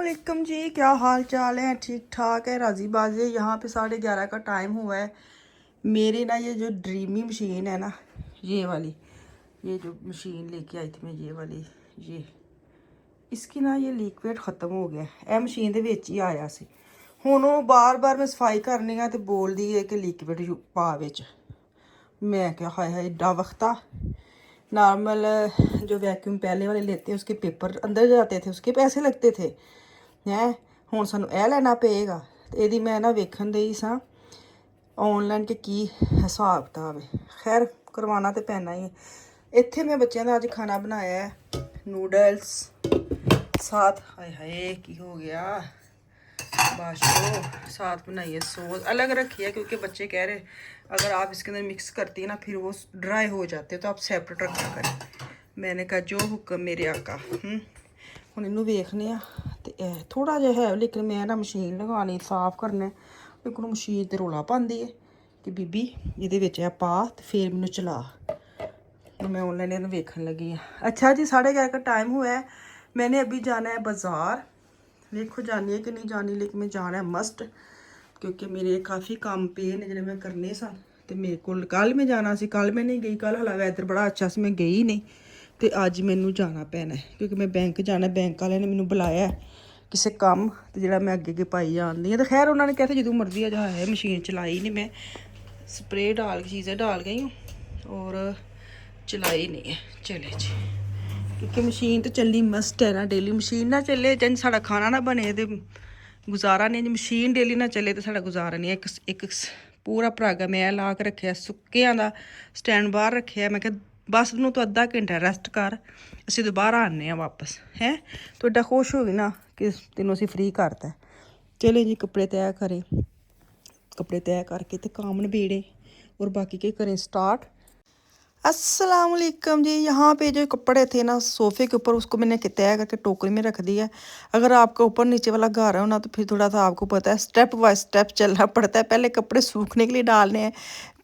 अस्सलामुअलैकुम जी, क्या हाल चाल है? ठीक ठाक है, राजी बाजी है। यहाँ पे 11:30 का टाइम हुआ है। मेरी ना ये जो ड्रीमी मशीन है ना, ये वाली, ये जो मशीन लेके आई थी मैं, ये वाली, ये इसकी ना ये लिक्विड ख़त्म हो गया। ਇਹ ਮਸ਼ੀਨ ਦੇ ਵਿੱਚ ਹੀ ਆਇਆ ਸੀ। ਹੁਣ ਉਹ ਬਾਰ-ਬਾਰ ਮੈਂ ਸਫਾਈ ਕਰਨੀ ਆ ਤੇ ਬੋਲਦੀ ਹੈ ਕਿ ਲਿਕਵਿਡ ਪਾ ਵਿੱਚ। मैं क्या हाय हाय एडा वक्ता। नॉर्मल जो वैक्यूम पहले वाले लेते हैं उसके पेपर अंदर जाते थे, उसके पैसे लगते थे हैं। हुण सानू ए लेना पेगा। ते इहदी मैं ना वेखण दई सां ऑनलाइन के की हिसाब किताब है। खैर करवाना तो पैना ही है। इत्थे मैं बच्चों का अज खाना बनाया है, नूडल्स साथ, हाय हाय की हो गया बाशो, साथ बनाइए सॉस। अलग रखी है क्योंकि बच्चे कह रहे अगर आप इसके अंदर मिक्स करती है ना फिर वो ड्राई हो जाते, तो आप सैपरेट रखा करें। मैंने कहा जो हुक्म मेरे आका। हुण इनू वेखने तो थोड़ा जिहा है, लेकिन मैं ना मशीन लगानी साफ करना, लेकिन मशीन तो रौला पाती है कि बीबी ये पा तो फिर मैनू चला। मैं ऑनलाइन वेखन लगी हाँ। अच्छा जी, 11:30 का टाइम हुआ है। मैंने अभी जाना है बाज़ार। देखो जानी है कि नहीं जानी, लेकिन मैं जाना है मस्ट, क्योंकि मेरे काफ़ी काम पे ने जिन्हें मैं करने सन। तो मेरे को कल मैं जाना सी, कल मैं नहीं गई, कल हला वैदर बड़ा अच्छा से मैं गई नहीं। तो अज मैनू जाना पैना है क्योंकि मैं बैंक जाना। बैंक वाले ने मैनू बुलाया किसी काम, तो जो मैं अगे अगे पाई जाती है। तो खैर उन्होंने कहते जो मर्जी आ जा है, मशीन चलाई नहीं, मैं स्प्रे डाल के चीज़ें डाल गई हूँ और चलाई नहीं है। चले जी, क्योंकि मशीन तो चलनी मस्ट है ना, डेली मशीन ना चले जन साड़ा खाना ना बने तो गुजारा नहीं। मशीन डेली ना चले तो साड़ा गुजारा नहीं। एक पूरा भरागा मैं ला के रखे सुक्कियां दा स्टैंड बाहर रखे। मैं क्या बस तू तो अद्धा घंटा रेस्ट कर, असीं दोबारा आने वापस है। तो एडा खुश हो गई ना कि तेनों असीं फ्री करता। चले जी कपड़े तय करें, कपड़े तय करके तो काम नबेड़े और बाकी के करें स्टार्ट। अस्सलाम वालेकुम जी। यहाँ पे जो कपड़े थे ना सोफ़े के ऊपर, उसको मैंने तय करके टोकरी में रख दिया। अगर आपका ऊपर नीचे वाला घर है ना तो फिर थोड़ा सा आपको पता है स्टेप बाय स्टेप चलना पड़ता है। पहले कपड़े सूखने के लिए डालने हैं,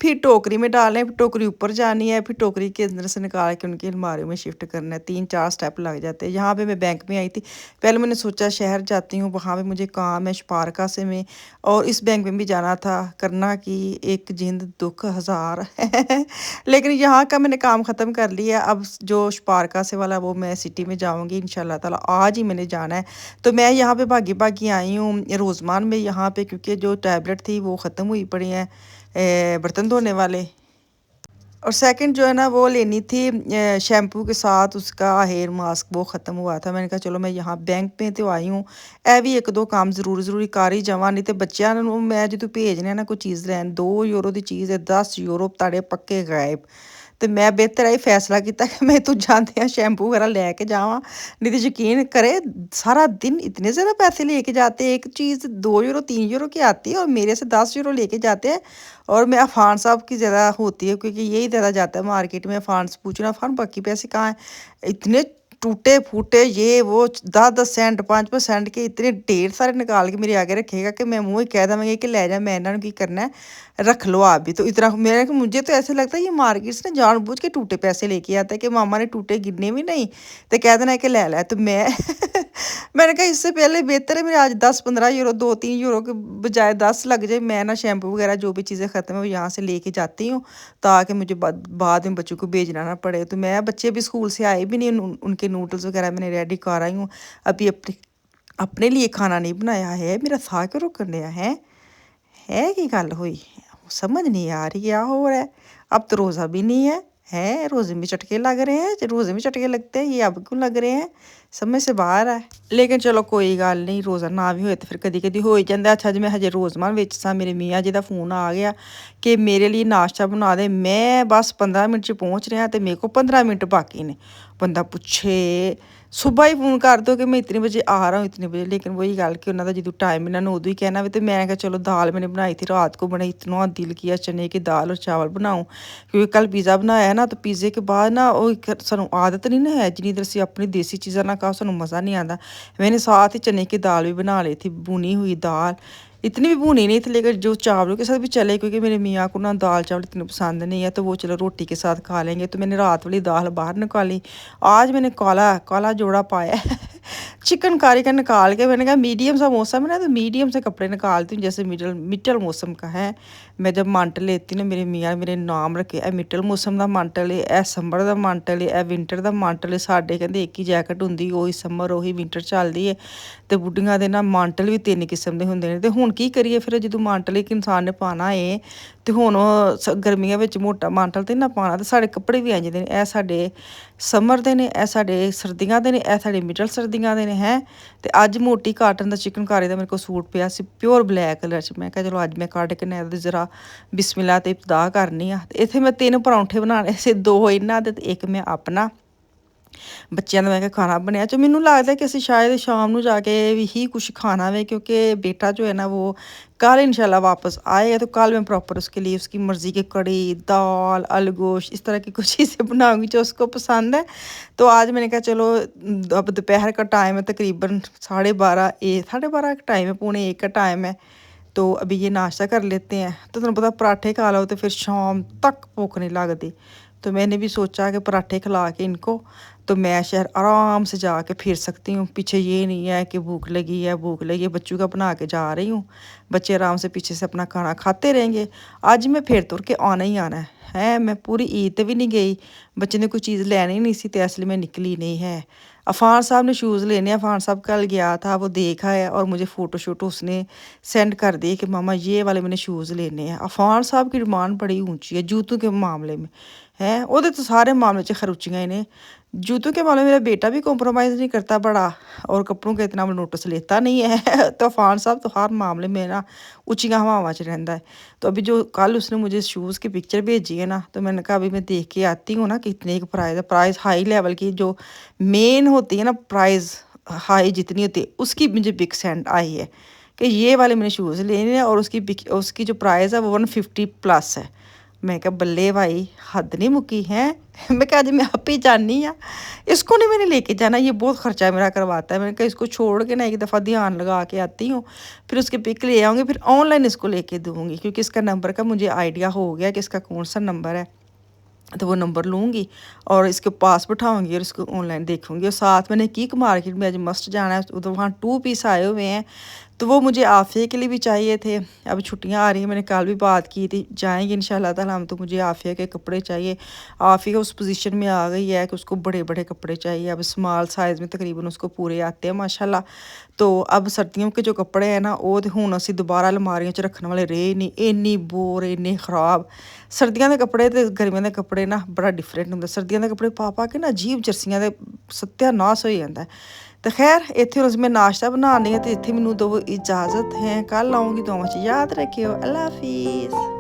फिर टोकरी में डालने हैं, फिर टोकरी ऊपर जानी है, फिर टोकरी के अंदर से निकाल के उनकी अलमारी में शिफ्ट करना है। 3-4 स्टेप लग जाते हैं। यहाँ पे मैं बैंक में आई थी। पहले मैंने सोचा शहर जाती हूँ, वहाँ पे मुझे काम है स्पारका से में, और इस बैंक में भी जाना था। करना कि एक जिंद दुख हज़ार लेकिन यहाँ का मैंने काम ख़त्म कर लिया। अब जो स्पारका से वाला वो मैं सिटी में जाऊँगी इंशाल्लाह ताला। आज ही मैंने जाना है। तो मैं यहाँ पे भागी भागी आई हूँ रोज़मान में यहाँ पे, क्योंकि जो टैबलेट थी वो ख़त्म हुई पड़ी हैं बर्तन धोने वाले। और सेकंड जो है ना वो लेनी थी शैम्पू के साथ उसका हेयर मास्क, वो ख़त्म हुआ था। मैंने कहा चलो मैं यहाँ बैंक में तो आई हूँ, ए भी 1-2 काम ज़रूरी कर ही जावा, नहीं तो बच्चों मैं जो भेजने ना कोई चीज़ लैन 2 यूरो की चीज़ है 10 यूरो ताड़े पक्के गायब। तो मैं बेहतर यही फैसला किया कि मैं तू जाते हैं शैम्पू वगैरह लैके जावा। नहीं तो यकीन करे सारा दिन इतने ज़्यादा पैसे लेके जाते हैं। एक चीज़ 2 यूरो 3 यूरो की आती है और मेरे से 10 यूरो लेके जाते हैं। और मैं अफान साहब की ज़्यादा होती है क्योंकि यही ज़्यादा जाता है मार्केट में। अफान से पूछना अफान बाकी पैसे कहाँ हैं, इतने टूटे फूटे ये वो 10-10 सेंट 5% के इतने ढेर सारे निकाल के मेरे आगे रखेगा कि मैं मुँह ही कह देंगे कि ले जा, मैं इन्होंने की करना है, रख लो आप भी। तो इतना मेरा मुझे तो ऐसे लगता है ये मार्केट से जानबूझ के टूटे पैसे लेके आता है कि मामा ने टूटे गिरने भी नहीं तो कह देना है कि ले ला। तो मैंने कहा इससे पहले बेहतर है मेरे आज 10-15 यूरो 2-3 यूरो के बजाय 10 लग जाए। मैं ना शैम्पू वगैरह जो भी चीज़ें ख़त्म है वो यहाँ से लेके जाती हूँ ताकि मुझे बाद में बच्चों को भेजना ना पड़े। तो मैं बच्चे भी स्कूल से आए भी नहीं, उनके नूडल्स वगैरह मैंने रेडी कर आई हूँ। अभी अपने लिए खाना नहीं बनाया है। मेरा सा क्यों रुकन दिया है की गल हुई समझ नहीं आ रही क्या हो रहा है। अब तो रोज़ा भी नहीं है रोज़े में चटके लग रहे हैं, रोज़े में चटके लगते हैं, ये अब क्यों लग रहे हैं, समझ से बाहर है। लेकिन चलो कोई गल नहीं, रोज़ा ना भी होए तो फिर कदी कदी हो ही जाता। अच्छा जी मैं हजे रोज़मान विच सा, मेरे मियाँ जी का फोन आ गया कि मेरे लिए नाश्ता बना दे। मैं बस 15 मिनट च पहुँच रहा तो मेरे को 15 मिनट बाकी ने। बंदा पूछे सुबह ही फोन कर दो कि मैं इतने बजे आ रहा हूँ इतने बजे। लेकिन वही गल कि उन्होंने जो टाइम इन्होंने उदो ही कहना भी। तो मैं क्या चलो दाल मैंने बनाई थी रात को, बड़ा इतना दिल किया चने की दाल और चावल बनाऊँ क्योंकि कल पिज़्ज़ा बनाया है ना। तो पिज़्ज़े के बाद ना वो सानू आदत नहीं ना है, जिन्नी देर असीं अपनी देसी चीज़ा ना खाओ सानू मज़ा नहीं आता। मैंने साथ ही चने की दाल भी बना ली थी, भुनी हुई दाल, इतनी भी भुनी नहीं थी लेकिन जो चावलों के साथ भी चले, क्योंकि मेरे मियाँ को ना दाल चावल इतने पसंद नहीं है तो वो चलो रोटी के साथ खा लेंगे। तो मैंने रात वाली दाल बाहर निकाली। आज मैंने काला जोड़ा पाया चिकनकारी का निकाल के मैंने कहा मीडियम सा मौसम है ना, तो मीडियम से कपड़े निकालती हूँ, जैसे मिडल मिडल मौसम का है। मैं जब मांटल लेती ना, मेरे मियाँ मेरे नाम रखे, ए मिडल मौसम का मांटल है, ए समर का मांटल है, ए विंटर का मांटल है। साढ़े कहते एक ही जैकेट होंगी, ਉਹੀ ਸਮਰ ਉਹੀ ਵਿੰਟਰ ਚੱਲਦੀ ਹੈ। ਤੇ ਬੁੱਢੀਆਂ ਦੇ ਨਾ ਮਾਂਟਲ ਵੀ 3 ਕਿਸਮ ਦੇ ਹੁੰਦੇ ਨੇ। ਤੇ ਹੁਣ ਕੀ ਕਰੀਏ ਫਿਰ, ਜਦੋਂ ਮਾਂਟਲ ਇੱਕ ਇਨਸਾਨ ਨੇ ਪਾਣਾ ਏ ਤੇ ਹੁਣ ਗਰਮੀਆਂ ਵਿੱਚ ਮੋਟਾ ਮਾਂਟਲ ਤੇ ਨਾ ਪਾਣਾ, ਤੇ ਸਾਡੇ ਕੱਪੜੇ ਵੀ ਇੰਝ ਦੇ ਨੇ। ਇਹ ਸਾਡੇ ਸਮਰ ਦੇ ਨੇ, ਇਹ ਸਾਡੇ ਸਰਦੀਆਂ ਦੇ ਨੇ, ਇਹ ਸਾਡੇ ਮਿਡਲ ਸਰਦੀਆਂ ਦੇ ਨੇ ਹੈ। ਤੇ ਅੱਜ ਮੋਟੀ ਕਾਟਨ ਦਾ ਚਿਕਨਕਾਰੀ ਦਾ ਮੇਰੇ ਕੋਲ ਸੂਟ ਪਿਆ ਸੀ, ਪਿਓਰ ਬਲੈਕ ਕਲਰ 'ਚ। ਮੈਂ ਕਿਹਾ ਚਲੋ ਅੱਜ ਮੈਂ ਕੱਢ ਕੇ ਨਾ ਇਹਦੇ ਜ਼ਰਾ ਬਿਸਮਿਲ੍ਲਾ ਤੇ ਇਬਤਦਾ ਕਰਨੀ ਆ। ਤੇ ਇੱਥੇ ਮੈਂ 3 ਪਰੌਂਠੇ ਬਣਾਉਣੇ ਸੀ, 2 ਇਹਨਾਂ ਦੇ ਤੇ 1 ਮੈਂ ਆਪਣਾ। ਬੱਚਿਆਂ ਦਾ ਮੈਂ ਕਿਹਾ ਖਾਣਾ ਬਣਿਆ। ਚੋ ਮੈਨੂੰ ਲੱਗਦਾ ਕਿ ਅਸੀਂ ਸ਼ਾਇਦ ਸ਼ਾਮ ਨੂੰ ਜਾ ਕੇ ਵੀ ਹੀ ਕੁਛ ਖਾਣਾ है, क्योंकि बेटा जो है ना वो कल इंशाल्लाह वापस आएगा। तो कल मैं प्रॉपर उसके लिए उसकी मर्ज़ी की कड़ी, दाल, आलू गोश्त इस तरह की कुछ चीज़ें बनाऊंगी जो उसको पसंद है। तो आज मैंने कहा चलो अब दोपहर का टाइम है, तकरीबन 12:30 का टाइम है, 12:45 का टाइम है। तो अभी ये नाश्ता कर लेते हैं। तो तुम्हें पता पराठे खा लो तो फिर शाम तक भूख नहीं लगती। तो मैंने भी सोचा कि पराठे खिला के इनको तो मैं शहर आराम से जाके फिर सकती हूँ। पीछे ये नहीं है कि भूख लगी है भूख लगी है, बच्चों का बना के जा रही हूँ। बच्चे आराम से पीछे से अपना खाना खाते रहेंगे। आज मैं फिर तुर के आना ही आना है। मैं पूरी ईद भी नहीं गई, बच्चे ने कोई चीज़ लेनी नहीं सी, तो इसलिए मैं निकली नहीं है। अफान साहब ने शूज़ लेने, अफान साहब कल गया था, वो देखा है और मुझे फ़ोटो शोटो उसने सेंड कर दी कि मामा ये वाले मैंने शूज़ लेने हैं। अफान साहब की डिमांड बड़ी ऊंची है जूतों के मामले में है। वो तो सारे मामले च खरुचियाँ ने। जूतों के मामले में मेरा बेटा भी कॉम्प्रोमाइज़ नहीं करता बड़ा, और कपड़ों का इतना नोटिस लेता नहीं है। तो अफान साहब तो हर मामले में ना ऊँचियाँ हवावां च रहता है। तो अभी जो कल उसने मुझे शूज़ की पिक्चर भेजी है ना, तो मैंने कहा अभी मैं देख के आती हूँ ना कितने की प्राइस है। प्राइस हाई लेवल की जो मेन होती है ना, प्राइस हाई जितनी होती है उसकी मुझे बिग सेंड आई है कि ये वाले मैंने शूज़ लेने हैं, और उसकी जो प्राइस है वो 150+ है। मैं कहा बल्ले भाई हद नहीं मुकी है। मैं कहा आज मैं आप ही जानी हाँ, इसको नहीं मैंने लेके जाना, ये बहुत खर्चा मेरा करवाता है। मैंने कहा इसको छोड़ के ना एक दफ़ा ध्यान लगा के आती हूँ, फिर उसके पिक ले आऊँगी, फिर ऑनलाइन इसको लेके दूँगी, क्योंकि इसका नंबर का मुझे आइडिया हो गया कि इसका कौन सा नंबर है। तो वो नंबर लूँगी और इसके पास बिठाऊँगी और इसको ऑनलाइन देखूँगी। और साथ मैंने की मार्केट में आज मस्ट जाना है, उधर वहाँ 2 पीस आए हुए हैं, तो वो मुझे आफ़िया के लिए भी चाहिए थे। अब छुट्टियां आ रही हैं, मैंने कल भी बात की थी, जाएंगे इंशाल्लाह ताला हम। तो मुझे आफ़िया के कपड़े चाहिए। आफ़िया उस पोजीशन में आ गई है कि उसको बड़े बड़े कपड़े चाहिए। अब स्मॉल साइज़ में तकरीबन उसको पूरे आते हैं माशाल्लाह। तो अब सर्दियों के जो कपड़े हैं ना, वो तो हुण असीं दोबारा अलमारियों च रखने वाले रहे नहीं, इन्नी बोर इन्ने खराब। सर्दियों के कपड़े तो गर्मियों के कपड़े ना बड़ा डिफरेंट होंगे। सर्दियों के कपड़े पा पा के ना अजीब जर्सियां दे सत्यानाश हो जाता है। तो खैर इत्थे मैं नाश्ता बना रही हूँ, तो इत्थे मैनूं दो इजाज़त है। कल आऊँगी, दुआवां च याद रखियो। अल्लाह हाफिज़।